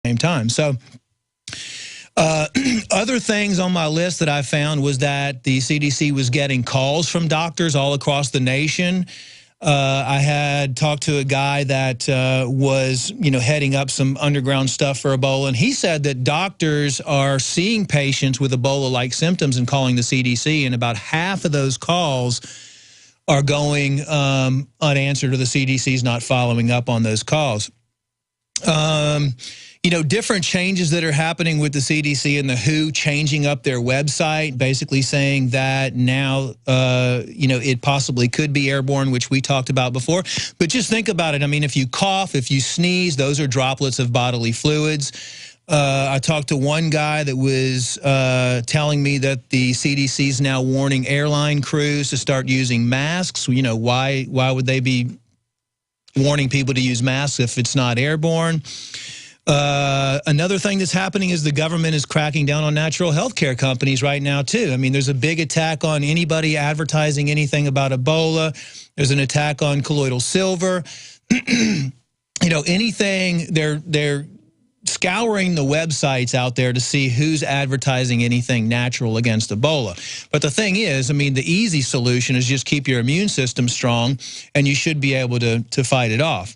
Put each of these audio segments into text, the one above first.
same time. So other things on my list that I found was that the CDC was getting calls from doctors all across the nation. I had talked to a guy that was, heading up some underground stuff for Ebola, and he said that doctors are seeing patients with Ebola-like symptoms and calling the CDC, and about half of those calls are going unanswered, or the CDC's not following up on those calls. Different changes that are happening with the CDC and the WHO changing up their website, basically saying that now, it possibly could be airborne, which we talked about before. But just think about it. I mean, if you cough, if you sneeze, those are droplets of bodily fluids. I talked to one guy that was telling me that the CDC is now warning airline crews to start using masks. Why would they be warning people to use masks if it's not airborne? Another thing that's happening is the government is cracking down on natural health care companies right now, too. I mean, there's a big attack on anybody advertising anything about Ebola. There's an attack on colloidal silver. Anything, they're scouring the websites out there to see who's advertising anything natural against Ebola. But the thing is, I mean, the easy solution is just keep your immune system strong, and you should be able to fight it off.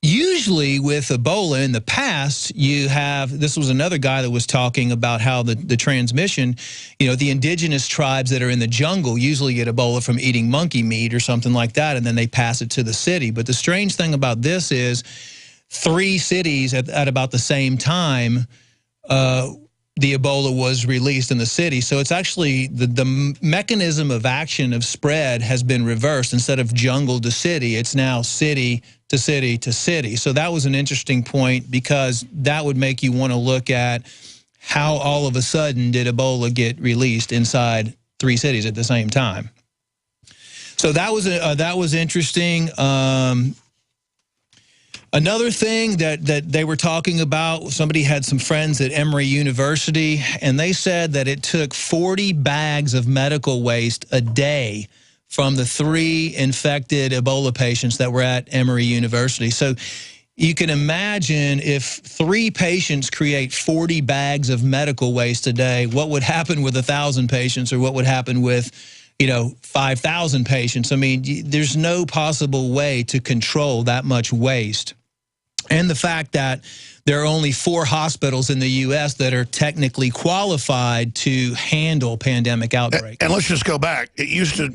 Usually with Ebola in the past, this was another guy that was talking about how the transmission, the indigenous tribes that are in the jungle usually get Ebola from eating monkey meat or something like that, and then they pass it to the city. But the strange thing about this is 3 cities at about the same time, the Ebola was released in the city. So it's actually the mechanism of action of spread has been reversed. Instead of jungle to city, it's now city to city to city. So that was an interesting point, because that would make you want to look at how all of a sudden did Ebola get released inside 3 cities at the same time. So that was interesting. Another thing that they were talking about, somebody had some friends at Emory University, and they said that it took 40 bags of medical waste a day from the 3 infected Ebola patients that were at Emory University. So you can imagine if 3 patients create 40 bags of medical waste a day, what would happen with 1,000 patients, or what would happen with 5,000 patients. I mean, there's no possible way to control that much waste. And the fact that there are only 4 hospitals in the U.S. that are technically qualified to handle pandemic outbreaks. And let's just go back. It used to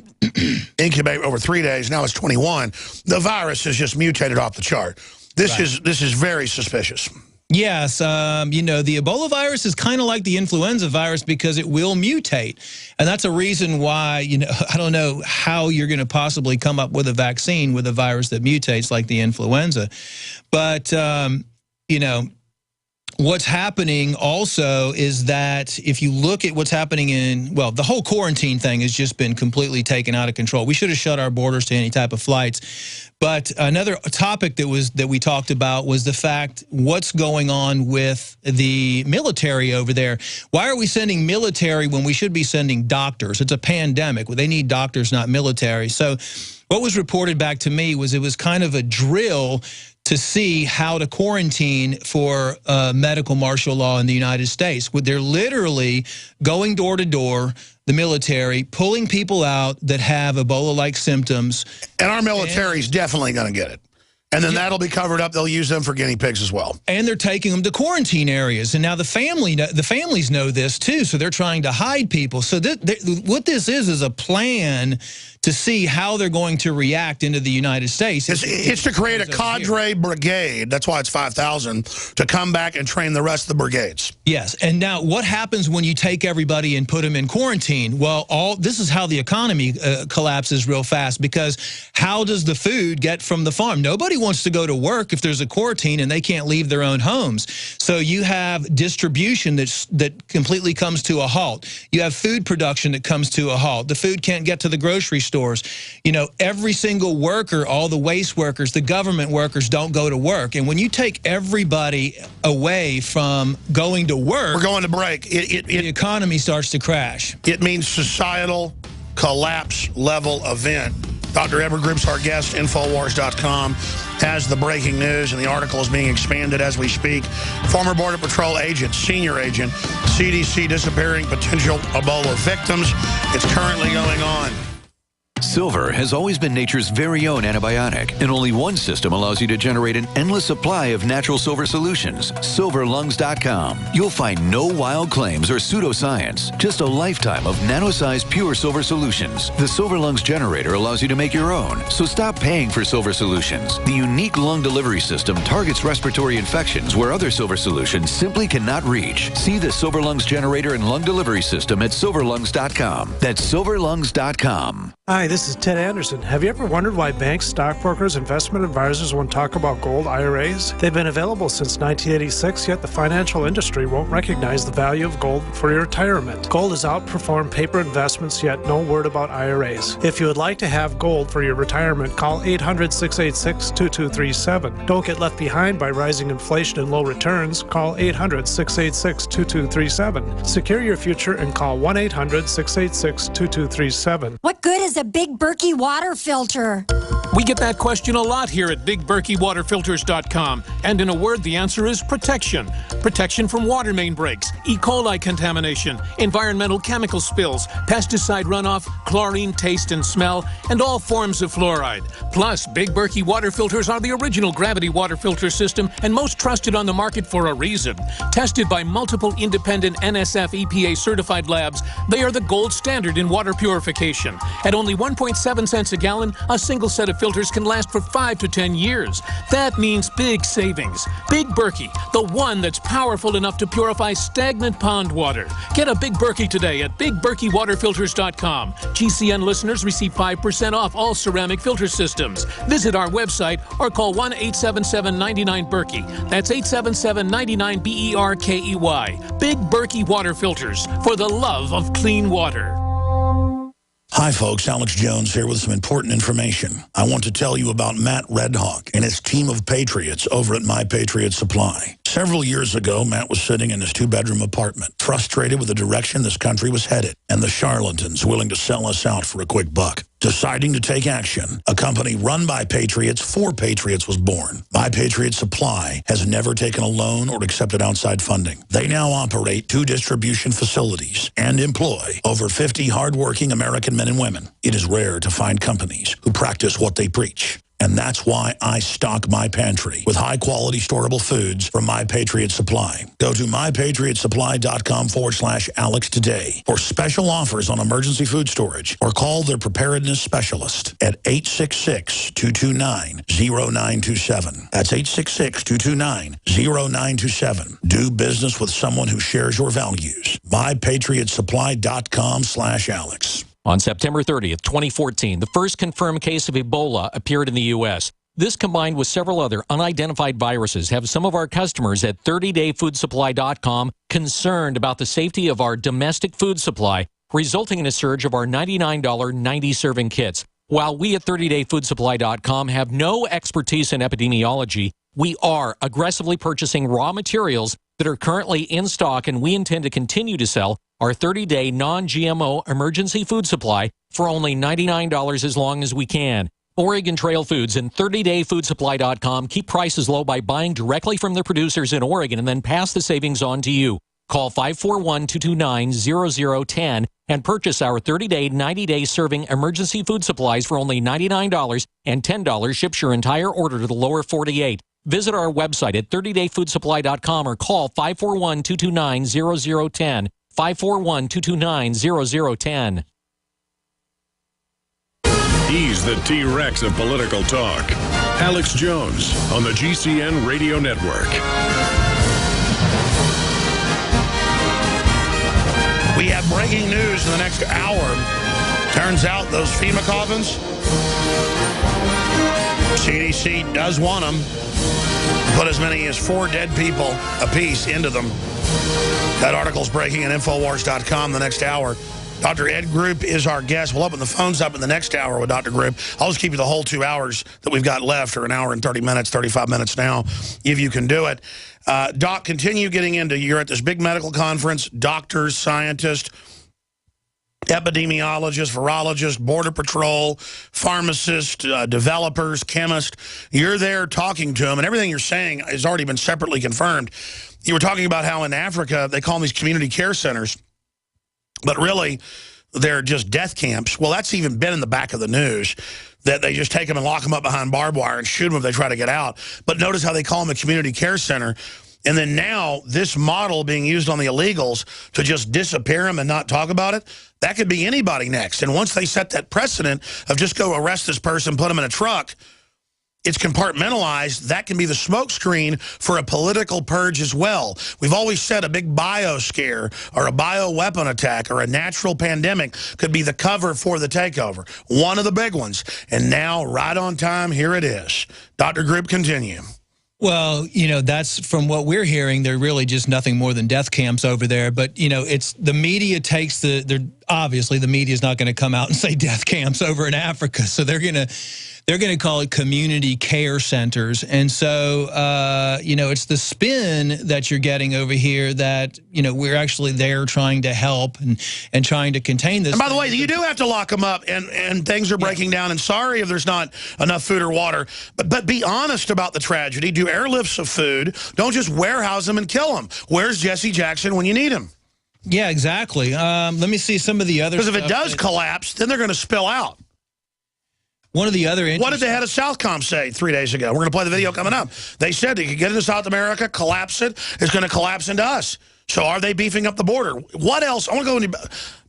incubate over 3 days. Now it's 21. The virus has just mutated off the chart. This is very suspicious. Yes, the Ebola virus is kind of like the influenza virus because it will mutate. And that's a reason why, I don't know how you're going to possibly come up with a vaccine with a virus that mutates like the influenza. But, what's happening also is that if you look at what's happening the whole quarantine thing has just been completely taken out of control. We should have shut our borders to any type of flights. But another topic that we talked about was the fact what's going on with the military over there. Why are we sending military when we should be sending doctors? It's a pandemic. Well, they need doctors, not military. So what was reported back to me was it was kind of a drill to see how to quarantine for medical martial law in the United States. They're literally going door to door, the military, pulling people out that have Ebola-like symptoms. And our military's definitely going to get it. And then that'll be covered up. They'll use them for guinea pigs as well. And they're taking them to quarantine areas. And now the families know this, too, so they're trying to hide people. So what this is a plan to see how they're going to react into the United States. It's to create a cadre brigade. That's why it's 5,000, to come back and train the rest of the brigades. Yes. And now what happens when you take everybody and put them in quarantine? Well, this is how the economy collapses real fast, because how does the food get from the farm? Nobody wants to go to work if there's a quarantine and they can't leave their own homes. So you have distribution that completely comes to a halt. You have food production that comes to a halt. The food can't get to the grocery stores. Every single worker, all the waste workers, the government workers don't go to work. And when you take everybody away from going to work, we're going to break. The economy starts to crash. It means societal collapse level event. Dr. Edward Group's our guest. Infowars.com has the breaking news, and the article is being expanded as we speak. Former Border Patrol agent, senior agent, CDC disappearing potential Ebola victims. It's currently going on. Silver has always been nature's very own antibiotic, and only one system allows you to generate an endless supply of natural silver solutions. SilverLungs.com. You'll find no wild claims or pseudoscience, just a lifetime of nano-sized pure silver solutions. The Silver Lungs generator allows you to make your own, so stop paying for silver solutions. The unique lung delivery system targets respiratory infections where other silver solutions simply cannot reach. See the Silver Lungs generator and lung delivery system at SilverLungs.com. That's SilverLungs.com. Hi, this is Ted Anderson. Have you ever wondered why banks, stockbrokers, investment advisors won't talk about gold IRAs? They've been available since 1986, yet the financial industry won't recognize the value of gold for your retirement. Gold has outperformed paper investments, yet no word about IRAs. If you would like to have gold for your retirement, call 800-686-2237. Don't get left behind by rising inflation and low returns. Call 800-686-2237. Secure your future and call 1-800-686-2237. What good is a Big Berkey water filter? We get that question a lot here at BigBerkeyWaterFilters.com. And in a word, the answer is protection. Protection from water main breaks, E. coli contamination, environmental chemical spills, pesticide runoff, chlorine taste and smell, and all forms of fluoride. Plus, Big Berkey water filters are the original gravity water filter system and most trusted on the market for a reason. Tested by multiple independent NSF EPA certified labs, they are the gold standard in water purification. At only 1.7 cents a gallon, a single set of filters can last for 5 to 10 years. That means big savings. Big Berkey, the one that's powerful enough to purify stagnant pond water. Get a Big Berkey today at BigBerkeyWaterFilters.com. GCN listeners receive 5% off all ceramic filter systems. Visit our website or call 1-877-99-BERKEY. That's 877-99-BERKEY. Big Berkey Water Filters, for the love of clean water. Hi, folks. Alex Jones here with some important information. I want to tell you about Matt Redhawk and his team of patriots over at My Patriot Supply. Several years ago, Matt was sitting in his two-bedroom apartment, frustrated with the direction this country was headed and the charlatans willing to sell us out for a quick buck. Deciding to take action, a company run by patriots for patriots was born. My Patriot Supply has never taken a loan or accepted outside funding. They now operate 2 distribution facilities and employ over 50 hardworking American men and women. It is rare to find companies who practice what they preach. And that's why I stock my pantry with high-quality storable foods from My Patriot Supply. Go to mypatriotsupply.com/Alex today for special offers on emergency food storage, or call their preparedness specialist at 866-229-0927. That's 866-229-0927. Do business with someone who shares your values. mypatriotsupply.com/Alex. On September 30th, 2014, the first confirmed case of Ebola appeared in the U.S. This, combined with several other unidentified viruses, have some of our customers at 30dayfoodsupply.com concerned about the safety of our domestic food supply, resulting in a surge of our $99 90-serving kits. While we at 30dayfoodsupply.com have no expertise in epidemiology, we are aggressively purchasing raw materials that are currently in stock, and we intend to continue to sell our 30-day non-GMO emergency food supply for only $99 as long as we can. Oregon Trail Foods and 30dayfoodsupply.com keep prices low by buying directly from their producers in Oregon and then pass the savings on to you. Call 541-229-0010 and purchase our 30-day, 90-day serving emergency food supplies for only $99, and $10 ships your entire order to the lower 48. Visit our website at 30dayfoodsupply.com or call 541-229-0010. 541-229-0010. He's the T-Rex of political talk. Alex Jones on the GCN Radio Network. We have breaking news in the next hour. Turns out those FEMA coffins, CDC does want them. Put as many as 4 dead people apiece into them. That article's breaking at Infowars.com the next hour. Dr. Ed Group is our guest. We'll open the phones up in the next hour with Dr. Group. I'll just keep you the whole 2 hours that we've got left, or an hour and 30 minutes, 35 minutes now, if you can do it. Doc, continue getting into, you're at this big medical conference, doctors, scientists, epidemiologists, virologists, Border Patrol, pharmacists, developers, chemists. You're there talking to them, and everything you're saying has already been separately confirmed. You were talking about how in Africa they call them these community care centers, but really they're just death camps. Well, that's even been in the back of the news, that they just take them and lock them up behind barbed wire and shoot them if they try to get out. But notice how they call them a community care center. And then now this model being used on the illegals to just disappear them and not talk about it, that could be anybody next. And once they set that precedent of just go arrest this person, put them in a truck, it's compartmentalized. That can be the smokescreen for a political purge as well. We've always said a big bio scare or a bioweapon attack or a natural pandemic could be the cover for the takeover. One of the big ones. And now, right on time, here it is. Dr. Group, continue. Well, you know, that's from what we're hearing. They're really just nothing more than death camps over there. But, you know, it's the media takes obviously the media is not going to come out and say death camps over in Africa. So they're going to call it community care centers. And so, you know, it's the spin that you're getting over here that, you know, we're actually there trying to help and trying to contain this. And by the way, you do have to lock them up, and things are breaking down. And sorry if there's not enough food or water, but be honest about the tragedy. Do airlifts of food. Don't just warehouse them and kill them. Where's Jesse Jackson when you need him? Yeah, exactly. Let me see some of the other Because if it does collapse, then they're going to spill out. One of the other... What did the head of Southcom say 3 days ago? We're going to play the video coming up. They said they could get into South America, collapse it. It's going to collapse into us. So are they beefing up the border? What else? I want to go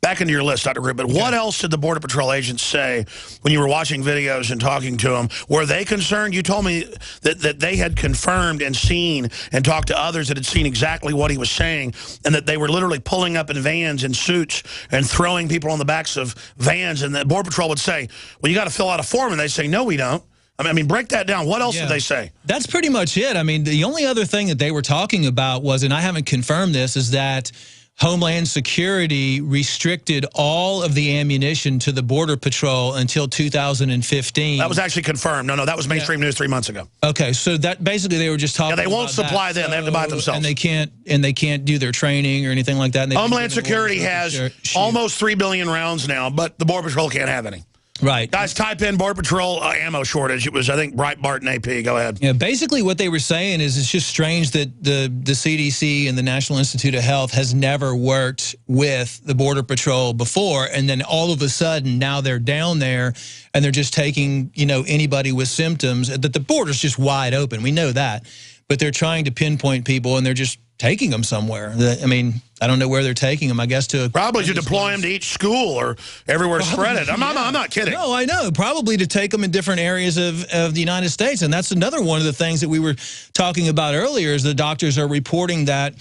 back into your list, Dr. Group, but what else did the Border Patrol agents say when you were watching videos and talking to them? Were they concerned? You told me that they had confirmed and seen and talked to others that had seen exactly what he was saying, and that they were literally pulling up in vans in suits and throwing people on the backs of vans, and the Border Patrol would say, well, you got to fill out a form, and they'd say, no, we don't. I mean, break that down. What else did they say? That's pretty much it. I mean, the only other thing that they were talking about was, and I haven't confirmed this, is that Homeland Security restricted all of the ammunition to the Border Patrol until 2015. That was actually confirmed. No, that was mainstream news 3 months ago. Okay, so that basically they were just talking. Yeah, they won't supply them. They have to buy it themselves. And they can't do their training or anything like that. Homeland Security has almost 3 billion rounds now, but the Border Patrol can't have any. Right. Guys, type in Border Patrol ammo shortage. It was, I think, Breitbart and AP. Go ahead. Yeah, basically what they were saying is it's just strange that the CDC and the National Institute of Health has never worked with the Border Patrol before, and then all of a sudden now they're down there and they're just taking, you know, anybody with symptoms. That the border's just wide open. We know that. But they're trying to pinpoint people and they're just taking them somewhere. I mean, I don't know where they're taking them. I guess to probably to deploy them to each school or everywhere to spread it. I'm not kidding. No, I know. Probably to take them in different areas of the United States. And that's another one of the things that we were talking about earlier is the doctors are reporting that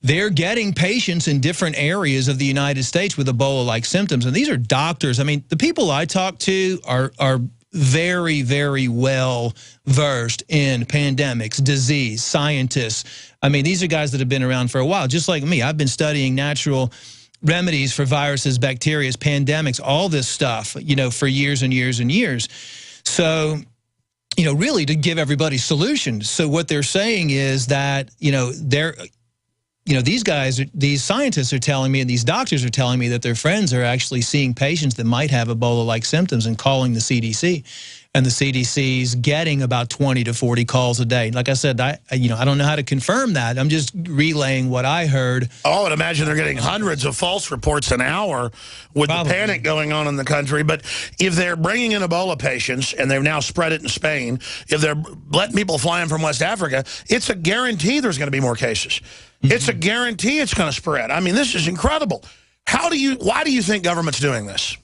they're getting patients in different areas of the United States with Ebola-like symptoms. And these are doctors. I mean, the people I talk to are very, very well versed in pandemics, disease, scientists. I mean, these are guys that have been around for a while, just like me. I've been studying natural remedies for viruses, bacteria, pandemics, all this stuff, you know, for years and years and years. So, you know, really to give everybody solutions. So what they're saying is that, you know, these guys, these scientists are telling me, and these doctors are telling me that their friends are actually seeing patients that might have Ebola-like symptoms and calling the CDC. And the CDC's getting about 20 to 40 calls a day. Like I said, I don't know how to confirm that. I'm just relaying what I heard. Oh, I would imagine they're getting hundreds of false reports an hour with the panic going on in the country. But if they're bringing in Ebola patients, and they've now spread it in Spain, if they're letting people fly in from West Africa, it's a guarantee there's going to be more cases. It's a guarantee it's going to spread. I mean, this is incredible. Why do you think government's doing this?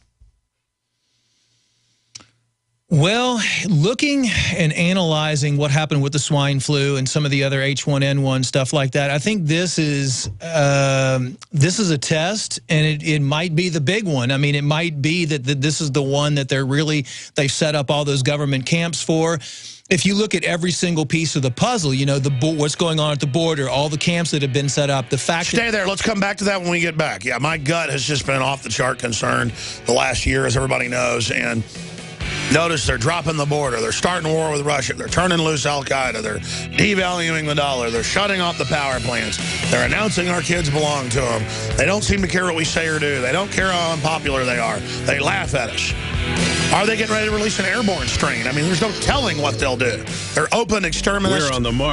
Well, looking and analyzing what happened with the swine flu and some of the other H1N1 stuff like that, I think this is a test, and it might be the big one. I mean, it might be that this is the one that they've set up all those government camps for. If you look at every single piece of the puzzle, you know, what's going on at the border, all the camps that have been set up, the fact Stay there. Let's come back to that when we get back. Yeah, my gut has just been off the chart concerned the last year, as everybody knows, and Notice they're dropping the border. They're starting war with Russia. They're turning loose Al-Qaeda. They're devaluing the dollar. They're shutting off the power plants. They're announcing our kids belong to them. They don't seem to care what we say or do. They don't care how unpopular they are. They laugh at us. Are they getting ready to release an airborne strain? I mean, there's no telling what they'll do. They're open exterminists. We're on the mark.